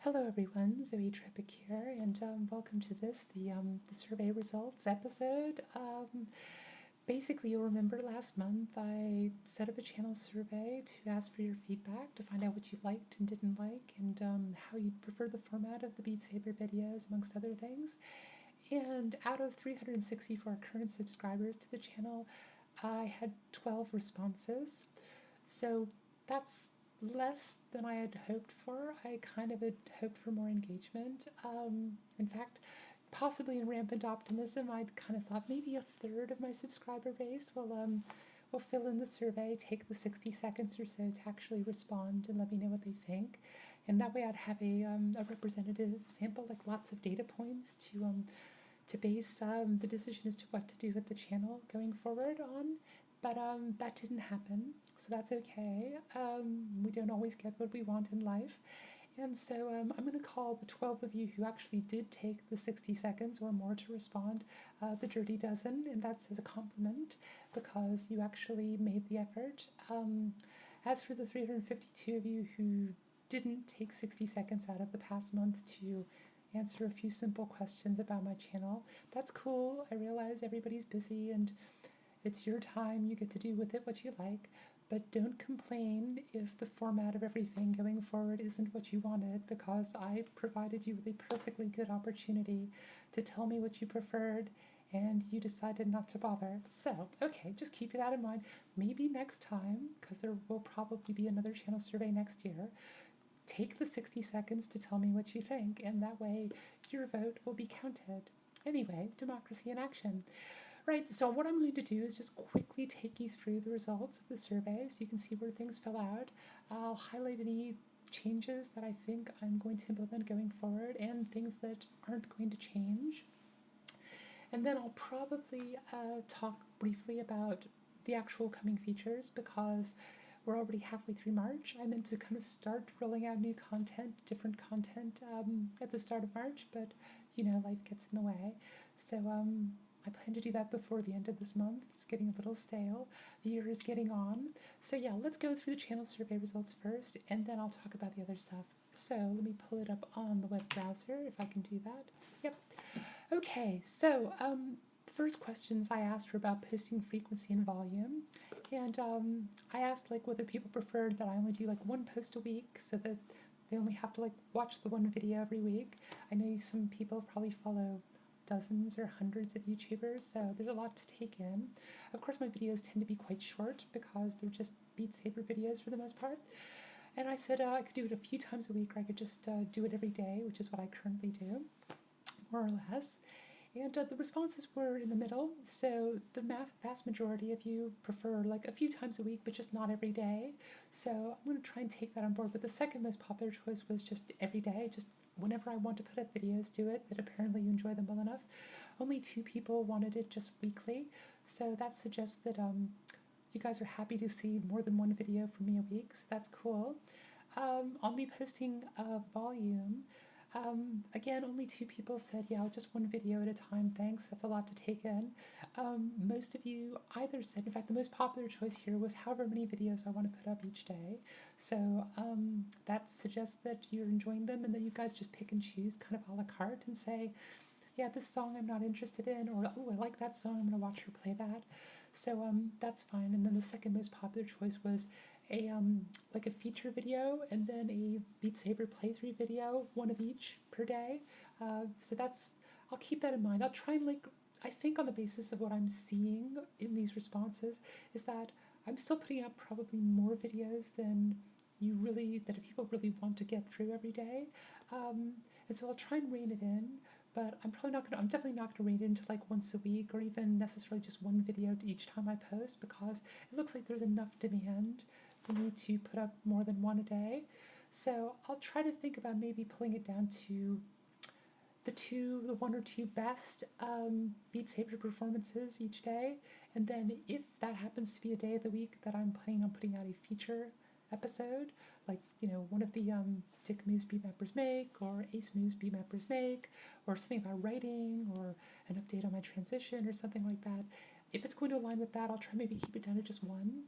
Hello everyone, Zoe Trepic here, and welcome to the survey results episode. Basically, you'll remember last month I set up a channel survey to ask for your feedback, to find out what you liked and didn't like, and how you prefer the format of the Beat Saber videos, amongst other things. And out of 364 current subscribers to the channel, I had 12 responses. So that's less than I had hoped for. I kind of had hoped for more engagement. In fact, possibly in rampant optimism, I'd kind of thought maybe a third of my subscriber base will fill in the survey, take the 60 seconds or so to actually respond and let me know what they think. And that way I'd have a representative sample, like lots of data points to base the decision as to what to do with the channel going forward on. But that didn't happen, so that's okay. We don't always get what we want in life. And so I'm going to call the 12 of you who actually did take the 60 seconds or more to respond the Dirty Dozen, and that's as a compliment because you actually made the effort. As for the 352 of you who didn't take 60 seconds out of the past month to answer a few simple questions about my channel, that's cool. I realize everybody's busy and it's your time, you get to do with it what you like, but don't complain if the format of everything going forward isn't what you wanted, because I provided you with a perfectly good opportunity to tell me what you preferred, and you decided not to bother. So, okay, just keep that in mind. Maybe next time, because there will probably be another channel survey next year, take the 60 seconds to tell me what you think, and that way your vote will be counted. Anyway, democracy in action. Right, so what I'm going to do is just quickly take you through the results of the survey so you can see where things fell out. I'll highlight any changes that I think I'm going to implement going forward and things that aren't going to change. And then I'll probably talk briefly about the actual coming features because we're already halfway through March. I meant to kind of start rolling out new content, different content at the start of March, but you know, life gets in the way. So I plan to do that before the end of this month. It's getting a little stale. The year is getting on. So yeah, let's go through the channel survey results first, and then I'll talk about the other stuff. So let me pull it up on the web browser, if I can do that. Yep. Okay, so the first questions I asked were about posting frequency and volume. And I asked like whether people preferred that I only do like one post a week so that they only have to like watch the one video every week. I know some people probably follow dozens or hundreds of YouTubers, so there's a lot to take in. Of course, my videos tend to be quite short because they're just Beat Saber videos for the most part. And I said I could do it a few times a week, or I could just do it every day, which is what I currently do, more or less. And the responses were in the middle, so the vast majority of you prefer like a few times a week, but just not every day. So I'm going to try and take that on board. But the second most popular choice was just every day, just whenever I want to put up videos, do it, but apparently you enjoy them well enough. Only 2 people wanted it just weekly, so that suggests that you guys are happy to see more than one video from me a week, so that's cool. I'll be posting volume. Again, only 2 people said, yeah, just one video at a time, thanks, that's a lot to take in. Most of you either said, in fact, the most popular choice here was however many videos I want to put up each day. So that suggests that you're enjoying them and that you guys just pick and choose kind of a la carte and say, yeah, this song I'm not interested in, or oh, I like that song, I'm going to watch her play that. So that's fine. And then the second most popular choice was a like a feature video and then a Beat Saber playthrough video, one of each per day. So that's, I'll keep that in mind. I'll try and like, I think on the basis of what I'm seeing in these responses is that I'm still putting out probably more videos than that people really want to get through every day. And so I'll try and rein it in, but I'm definitely not gonna rein it into like once a week or even necessarily just one video each time I post, because it looks like there's enough demand for me to put up more than one a day. So I'll try to think about maybe pulling it down to the 1 or 2 best Beat Saber performances each day, and then if that happens to be a day of the week that I'm planning on putting out a feature episode, like, you know, one of the Dick moves beatmappers make, or Ace moves beatmappers make, or something about writing, or an update on my transition, or something like that. If it's going to align with that, I'll try maybe keep it down to just one.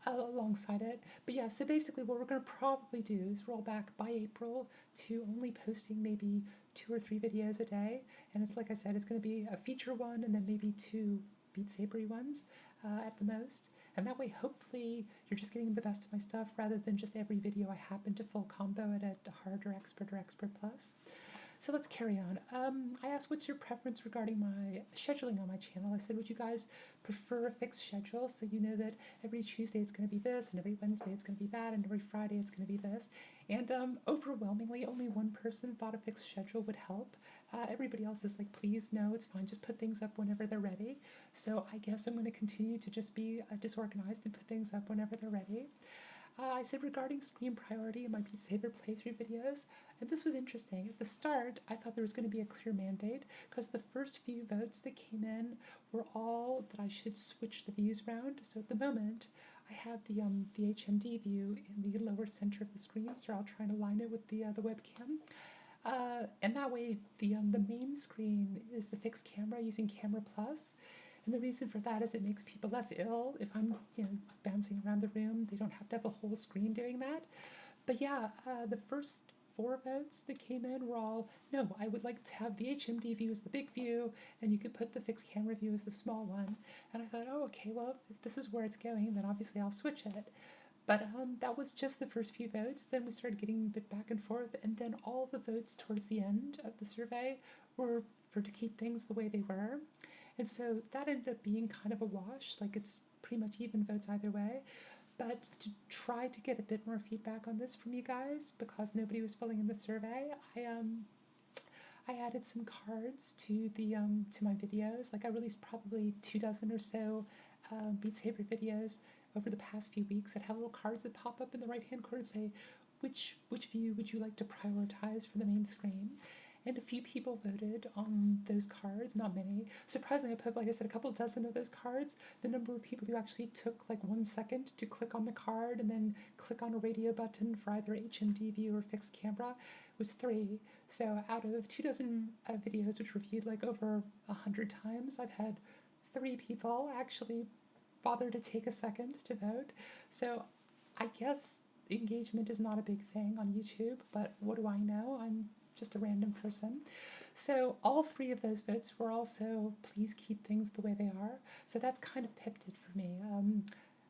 alongside it. But yeah, so basically what we're going to probably do is roll back by April to only posting maybe 2 or 3 videos a day. And it's like I said, it's going to be a feature one and then maybe 2 Beat Saber-y ones at the most. And that way, hopefully, you're just getting the best of my stuff rather than just every video I happen to full combo it at hard or expert plus. So let's carry on. I asked what's your preference regarding my scheduling on my channel. I said, would you guys prefer a fixed schedule so you know that every Tuesday it's going to be this, and every Wednesday it's going to be that, and every Friday it's going to be this? And overwhelmingly, only one person thought a fixed schedule would help. Everybody else is like, please, no, it's fine. Just put things up whenever they're ready. So I guess I'm going to continue to just be disorganized and put things up whenever they're ready. I said regarding screen priority in my Beat Saber playthrough videos, and this was interesting. At the start, I thought there was going to be a clear mandate because the first few votes that came in were all that I should switch the views around. So at the moment, I have the HMD view in the lower center of the screen, so I'll try and align it with the webcam. And that way, the main screen is the fixed camera using Camera Plus. And the reason for that is it makes people less ill. If I'm bouncing around the room, they don't have to have a whole screen doing that. But yeah, the first 4 votes that came in were all, no, I would like to have the HMD view as the big view, and you could put the fixed camera view as the small one. And I thought, oh, okay, well, if this is where it's going, then obviously I'll switch it. But that was just the first few votes. Then we started getting a bit back and forth, and then all the votes towards the end of the survey were to keep things the way they were. And so that ended up being kind of a wash, like it's pretty much even votes either way. But to try to get a bit more feedback on this from you guys, because nobody was filling in the survey, I added some cards to the to my videos. Like I released probably 24 or so Beat Saber videos over the past few weeks that have little cards that pop up in the right-hand corner and say, which view would you like to prioritize for the main screen? And a few people voted on those cards, not many. Surprisingly, I put, like I said, a couple dozen of those cards. The number of people who actually took like 1 second to click on the card and then click on a radio button for either HMD view or fixed camera was 3. So out of 24 videos, which were viewed like over 100 times, I've had 3 people actually bother to take a second to vote. So I guess engagement is not a big thing on YouTube, but what do I know? I'm just a random person. So all 3 of those votes were also, please keep things the way they are. So that's kind of pipped it for me.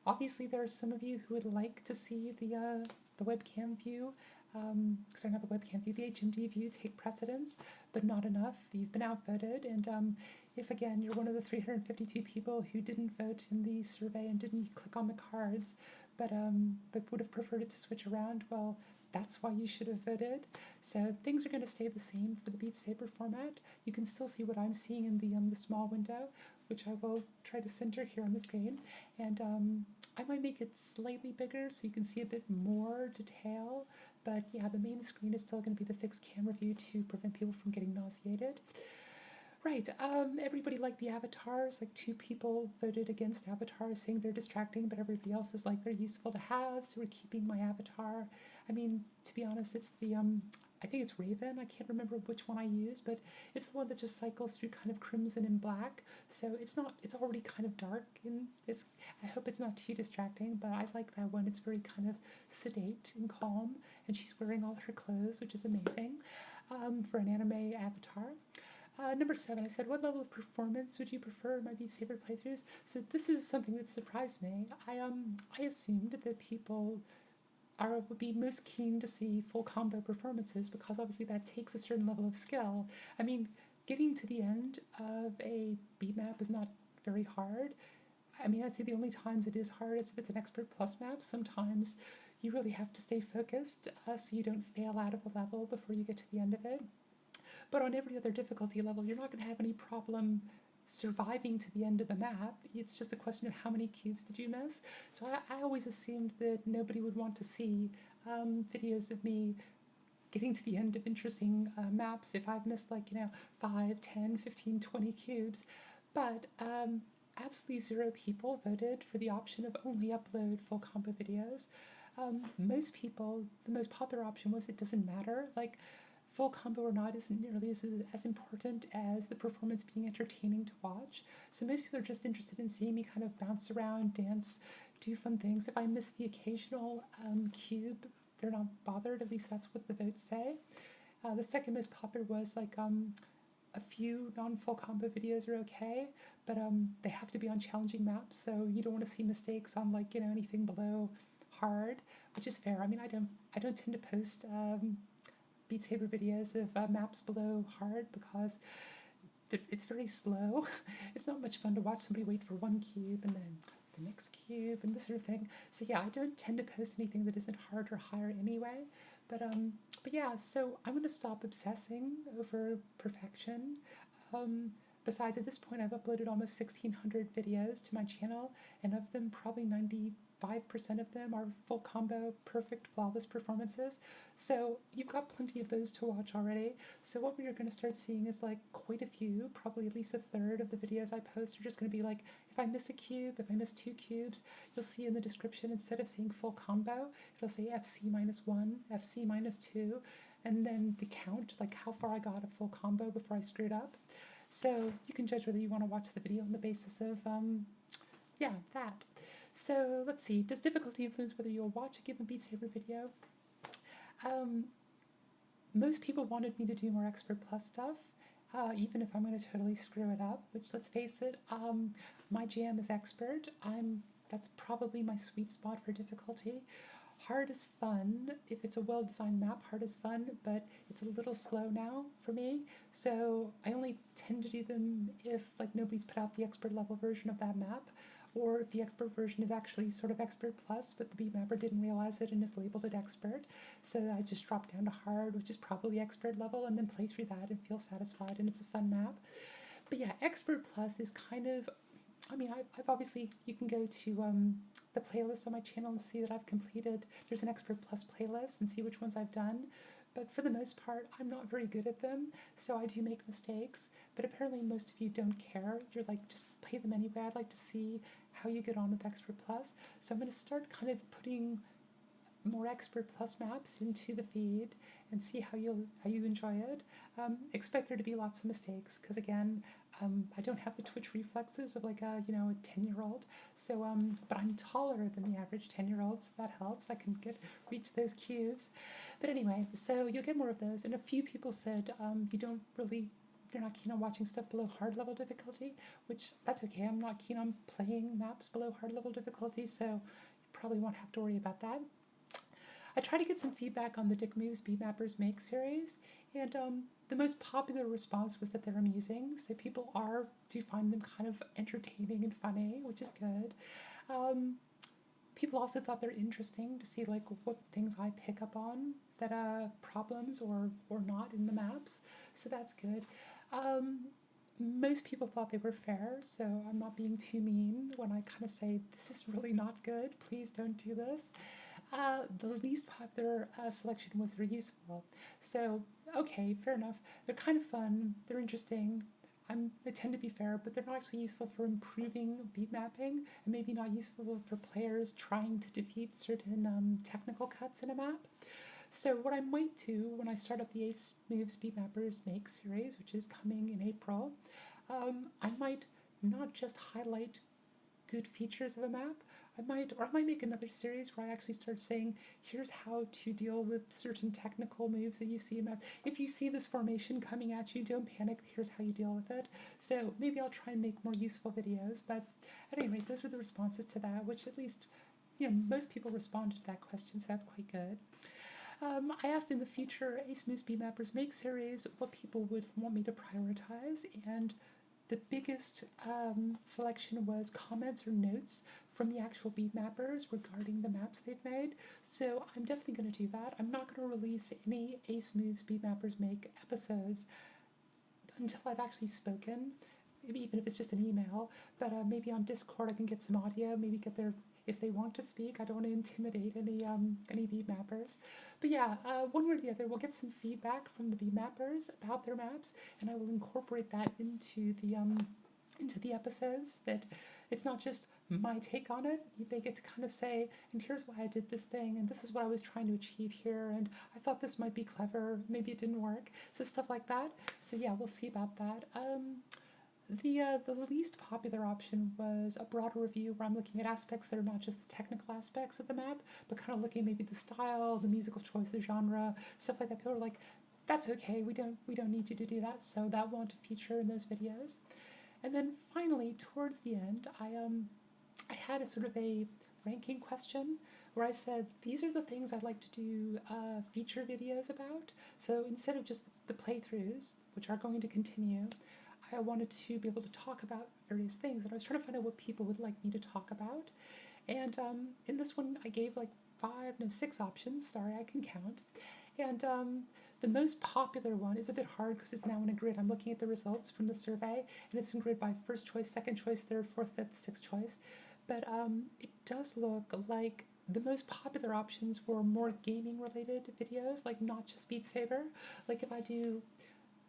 Obviously, there are some of you who would like to see the webcam view, sorry, not the webcam view, the HMD view take precedence, but not enough. You've been outvoted, and if again you're one of the 352 people who didn't vote in the survey and didn't click on the cards, but would have preferred it to switch around, well, that's why you should have voted. So things are going to stay the same for the Beat Saber format. You can still see what I'm seeing in the small window, which I will try to center here on the screen. And I might make it slightly bigger so you can see a bit more detail. But yeah, the main screen is still going to be the fixed camera view to prevent people from getting nauseated. Right, everybody liked the avatars. Like 2 people voted against avatars, saying they're distracting, but everybody else is like they're useful to have, so we're keeping my avatar. I mean, to be honest, it's the, I think it's Raven. I can't remember which one I used, but it's the one that just cycles through kind of crimson and black. So it's already kind of dark, and I hope it's not too distracting, but I like that one. It's very kind of sedate and calm, and she's wearing all her clothes, which is amazing for an anime avatar. Number 7, I said, what level of performance would you prefer in my Beat Saber playthroughs? So this is something that surprised me. I assumed that people would be most keen to see full combo performances because obviously that takes a certain level of skill. I mean, getting to the end of a beat map is not very hard. I mean, I'd say the only times it is hard is if it's an expert plus map. Sometimes you really have to stay focused so you don't fail out of a level before you get to the end of it. But on every other difficulty level, you're not going to have any problem surviving to the end of the map. It's just a question of how many cubes did you miss. So I always assumed that nobody would want to see videos of me getting to the end of interesting maps if I've missed 5, 10, 15, 20 cubes. But absolutely 0 people voted for the option of only upload full combo videos. Most people, the most popular option was it doesn't matter. Like, full combo or not isn't nearly as important as the performance being entertaining to watch. So most people are just interested in seeing me kind of bounce around, dance, do fun things. If I miss the occasional cube, they're not bothered. At least that's what the votes say. The second most popular was like a few non-full combo videos are okay, but they have to be on challenging maps, so you don't want to see mistakes on like anything below hard, which is fair. I mean, I don't tend to post Beat Saber videos of maps below hard because it's very slow. It's not much fun to watch somebody wait for one cube and then the next cube and this sort of thing. So yeah, I don't tend to post anything that isn't hard or higher anyway. But yeah, so I'm gonna stop obsessing over perfection. Besides, at this point, I've uploaded almost 1,600 videos to my channel, and of them, probably 95% of them are full combo, perfect, flawless performances. So you've got plenty of those to watch already. So what we're going to start seeing is like quite a few, probably at least a third of the videos I post are just going to be like, if I miss a cube, if I miss 2 cubes, you'll see in the description, instead of saying full combo, it'll say FC-1, FC-2, and then the count, like how far I got a full combo before I screwed up. So you can judge whether you want to watch the video on the basis of, yeah, that. So let's see, does difficulty influence whether you'll watch a given Beat Saber video? Most people wanted me to do more Expert Plus stuff, even if I'm going to totally screw it up, which, let's face it, my jam is Expert. That's probably my sweet spot for difficulty. Hard is fun. If it's a well-designed map, hard is fun, but it's a little slow now for me. So I only tend to do them if like nobody's put out the expert level version of that map, or if the expert version is actually sort of Expert Plus, but the beatmapper didn't realize it and has labeled it Expert. So I just drop down to hard, which is probably expert level, and then play through that and feel satisfied, and it's a fun map. But yeah, Expert Plus is kind of, I mean, I've obviously, you can go to the playlist on my channel and see that I've completed, there's an Expert Plus playlist, and see which ones I've done. But for the most part, I'm not very good at them, so I do make mistakes. But apparently most of you don't care. You're like, just play them anyway. I'd like to see how you get on with Expert Plus. So I'm going to start kind of putting more Expert Plus maps into the feed and see how you enjoy it. Expect there to be lots of mistakes, because again, I don't have the twitch reflexes of like a 10-year-old. So but I'm taller than the average 10-year-old, so that helps. I can reach those cubes. But anyway, so you'll get more of those. And a few people said you're not keen on watching stuff below hard level difficulty, which that's okay. I'm not keen on playing maps below hard level difficulty, so you probably won't have to worry about that. I tried to get some feedback on the Dick Moves Beatmappers Make series, and the most popular response was that they're amusing, so people do find them kind of entertaining and funny, which is good. People also thought they're interesting to see like what things I pick up on that problems or not in the maps, so that's good. Most people thought they were fair, so I'm not being too mean when I kind of say, this is really not good, please don't do this. The least popular selection was they're useful. So, okay, fair enough. They're kind of fun, they're interesting. I tend to be fair, but they're not actually useful for improving beat mapping, and maybe not useful for players trying to defeat certain technical cuts in a map. So what I might do when I start up the Ace Moves Beatmappers Make series, which is coming in April, I might not just highlight good features of a map, I might make another series where I actually start saying, here's how to deal with certain technical moves that you see in map. If you see this formation coming at you, don't panic, here's how you deal with it. So maybe I'll try and make more useful videos, but at any rate, those were the responses to that, which at least, most people responded to that question, so that's quite good. I asked in the future Ace Moves Beatmappers Make series what people would want me to prioritize, and the biggest selection was comments or notes from the actual beatmappers regarding the maps they've made. So I'm definitely going to do that. I'm not going to release any Ace Moves Beatmappers Make episodes until I've actually spoken, maybe even if it's just an email, but maybe on Discord I can get some audio, maybe get their, if they want to speak. I don't want to intimidate any beatmappers. But yeah, one way or the other, we'll get some feedback from the beatmappers about their maps, and I will incorporate that into the episodes, that it's not just my take on it. They get to kind of say, and here's why I did this thing, and this is what I was trying to achieve here, and I thought this might be clever, maybe it didn't work, so stuff like that. So yeah, we'll see about that. The least popular option was a broader review where I'm looking at aspects that are not just the technical aspects of the map, but kind of looking at maybe the style, the musical choice, the genre, stuff like that. People are like, that's okay, we don't need you to do that, so that won't feature in those videos. And then finally, towards the end, I had a sort of a ranking question where I said, these are the things I'd like to do feature videos about. So instead of just the playthroughs, which are going to continue, I wanted to be able to talk about various things. And I was trying to find out what people would like me to talk about. And in this one, I gave like 6 options. Sorry, I can count. And the most popular one is a bit hard because it's now in a grid. I'm looking at the results from the survey, and it's in grid by first choice, second choice, third, fourth, fifth, sixth choice. But it does look like the most popular options were more gaming related videos, like not just Beat Saber. Like if I do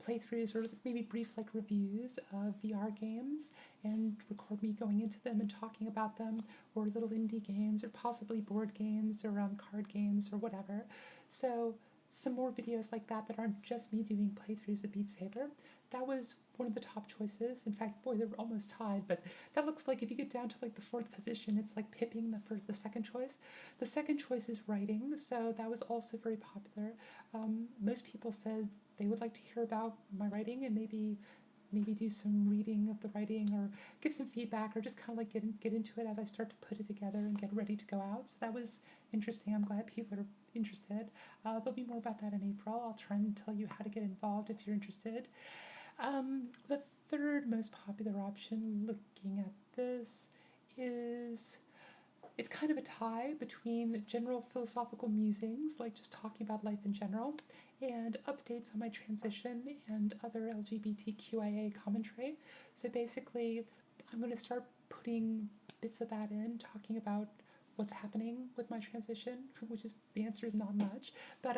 playthroughs or maybe brief like reviews of VR games and record me going into them and talking about them, or little indie games or possibly board games or card games or whatever. So some more videos like that that aren't just me doing playthroughs of Beat Saber. That was one of the top choices. In fact, boy, they were almost tied, but that looks like if you get down to like the 4th position, it's like pipping the second choice. The second choice is writing, so that was also very popular. Most people said they would like to hear about my writing and maybe do some reading of the writing or give some feedback or just kind of like get into it as I start to put it together and get ready to go out. So that was interesting. I'm glad people are interested. There'll be more about that in April. I'll try and tell you how to get involved if you're interested. The third most popular option looking at this is, it's kind of a tie between general philosophical musings, like just talking about life in general, and updates on my transition and other LGBTQIA commentary. So basically, I'm going to start putting bits of that in, talking about what's happening with my transition, which is, the answer is not much, but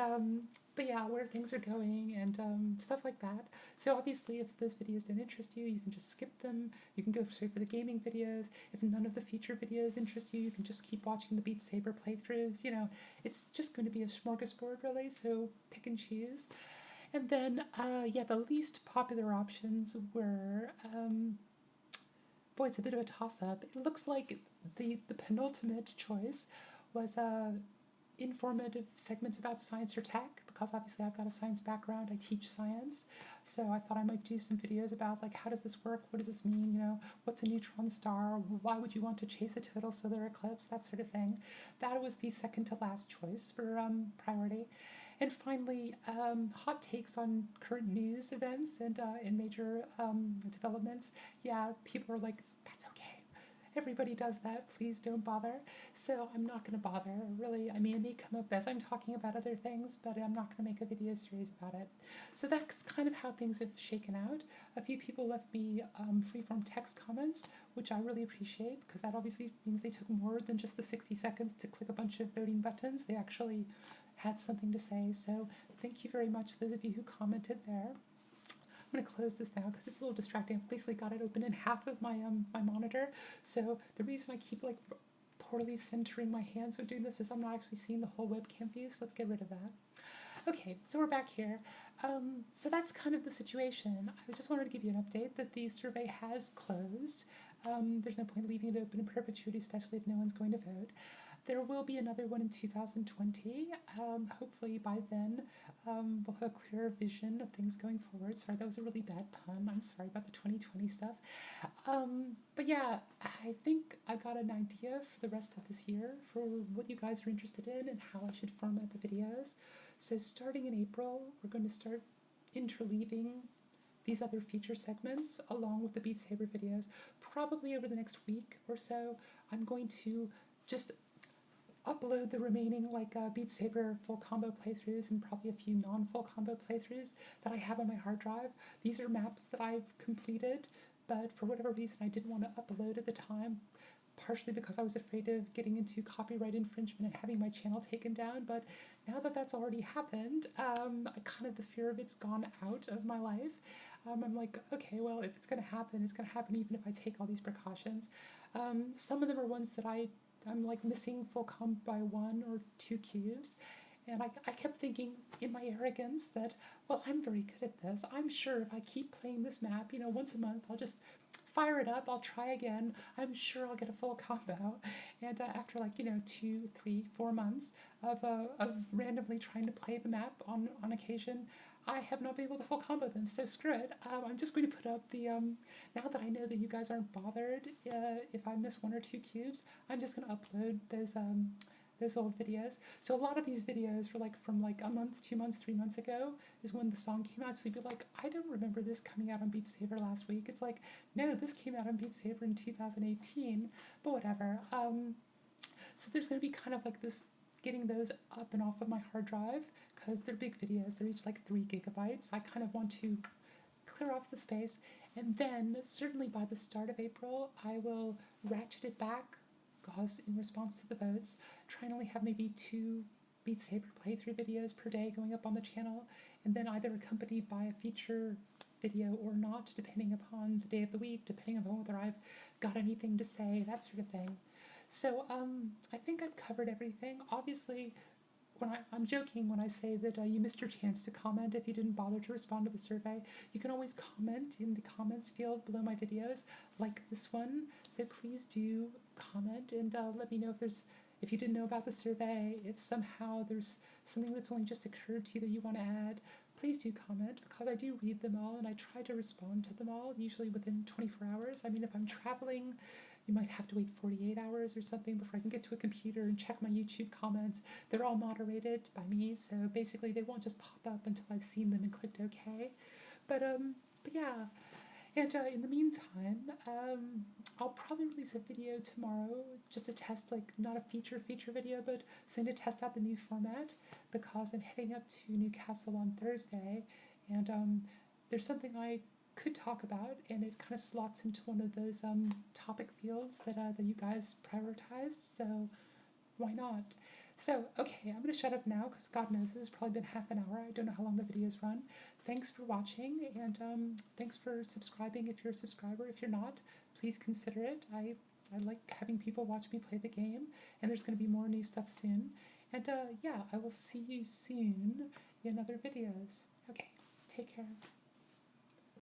yeah, where things are going and stuff like that. So obviously, if those videos don't interest you, you can just skip them. You can go straight for the gaming videos. If none of the feature videos interest you, you can just keep watching the Beat Saber playthroughs. You know, it's just going to be a smorgasbord, really. So pick and choose. And then, yeah, the least popular options were. Boy, it's a bit of a toss-up. It looks like the penultimate choice was informative segments about science or tech, because obviously I've got a science background. I teach science, so I thought I might do some videos about like, how does this work? What does this mean? You know, what's a neutron star? Why would you want to chase a total solar eclipse? That sort of thing. That was the second to last choice for priority. And finally, hot takes on current news events and in major developments. Yeah, people are like, that's okay. Everybody does that. Please don't bother. So I'm not going to bother. Really, I mean, it may come up as I'm talking about other things, but I'm not going to make a video series about it. So that's kind of how things have shaken out. A few people left me freeform text comments, which I really appreciate, because that obviously means they took more than just the 60 seconds to click a bunch of voting buttons. They actually had something to say. So thank you very much, those of you who commented there. I'm going to close this now because it's a little distracting. I've basically got it open in half of my my monitor. So the reason I keep like poorly centering my hands when doing this is I'm not actually seeing the whole webcam view, so let's get rid of that. Okay, so we're back here. So that's kind of the situation. I just wanted to give you an update that the survey has closed. There's no point leaving it open in perpetuity, especially if no one's going to vote. There will be another one in 2020. Hopefully by then we'll have a clearer vision of things going forward. Sorry, that was a really bad pun. I'm sorry about the 2020 stuff. But yeah, I think I got an idea for the rest of this year for what you guys are interested in and how I should format the videos. So starting in April, we're going to start interleaving these other feature segments along with the Beat Saber videos. Probably over the next week or so, I'm going to just upload the remaining like Beat Saber full combo playthroughs and probably a few non-full combo playthroughs that I have on my hard drive. These are maps that I've completed, but for whatever reason I didn't want to upload at the time, partially because I was afraid of getting into copyright infringement and having my channel taken down. But now that that's already happened, kind of the fear of it's gone out of my life. I'm like, okay, well, if it's going to happen, it's going to happen even if I take all these precautions. Some of them are ones that I'm like missing full comp by 1 or 2 cubes, And I kept thinking in my arrogance that, well, I'm very good at this. I'm sure if I keep playing this map, you know, once a month, I'll just fire it up, I'll try again. I'm sure I'll get a full combo. And after like, you know, 2, 3, 4 months of randomly trying to play the map on occasion, I have not been able to full combo them, so screw it. I'm just going to put up the, now that I know that you guys aren't bothered if I miss 1 or 2 cubes, I'm just going to upload those old videos. So a lot of these videos were like from like a month, 2 months, 3 months ago is when the song came out. So you'd be like, I don't remember this coming out on Beat Saber last week. It's like, no, this came out on Beat Saber in 2018, but whatever. So there's going to be kind of like this, getting those up and off of my hard drive because they're big videos. They're each like 3 gigabytes. I kind of want to clear off the space. And then certainly by the start of April, I will ratchet it back because in response to the votes, try and only have maybe 2 Beat Saber playthrough videos per day going up on the channel, and then either accompanied by a feature video or not, depending upon the day of the week, depending upon whether I've got anything to say, that sort of thing. So I think I've covered everything. Obviously, when I'm joking when I say that you missed your chance to comment if you didn't bother to respond to the survey. You can always comment in the comments field below my videos, like this one. So please do comment and let me know if you didn't know about the survey, if somehow there's something that's only just occurred to you that you want to add. Please do comment because I do read them all and I try to respond to them all, usually within 24 hours. I mean, if I'm traveling, you might have to wait 48 hours or something before I can get to a computer and check my YouTube comments. They're all moderated by me, so basically they won't just pop up until I've seen them and clicked OK. But yeah, and in the meantime, I'll probably release a video tomorrow just to test, like, not a feature video, but something to test out the new format because I'm heading up to Newcastle on Thursday, and there's something I could talk about, and it kind of slots into one of those topic fields that you guys prioritized, so why not? So, okay, I'm going to shut up now because God knows this has probably been half an hour. I don't know how long the videos run. Thanks for watching, and thanks for subscribing if you're a subscriber. If you're not, please consider it. I like having people watch me play the game, and there's going to be more new stuff soon. And yeah, I will see you soon in other videos. Okay, take care.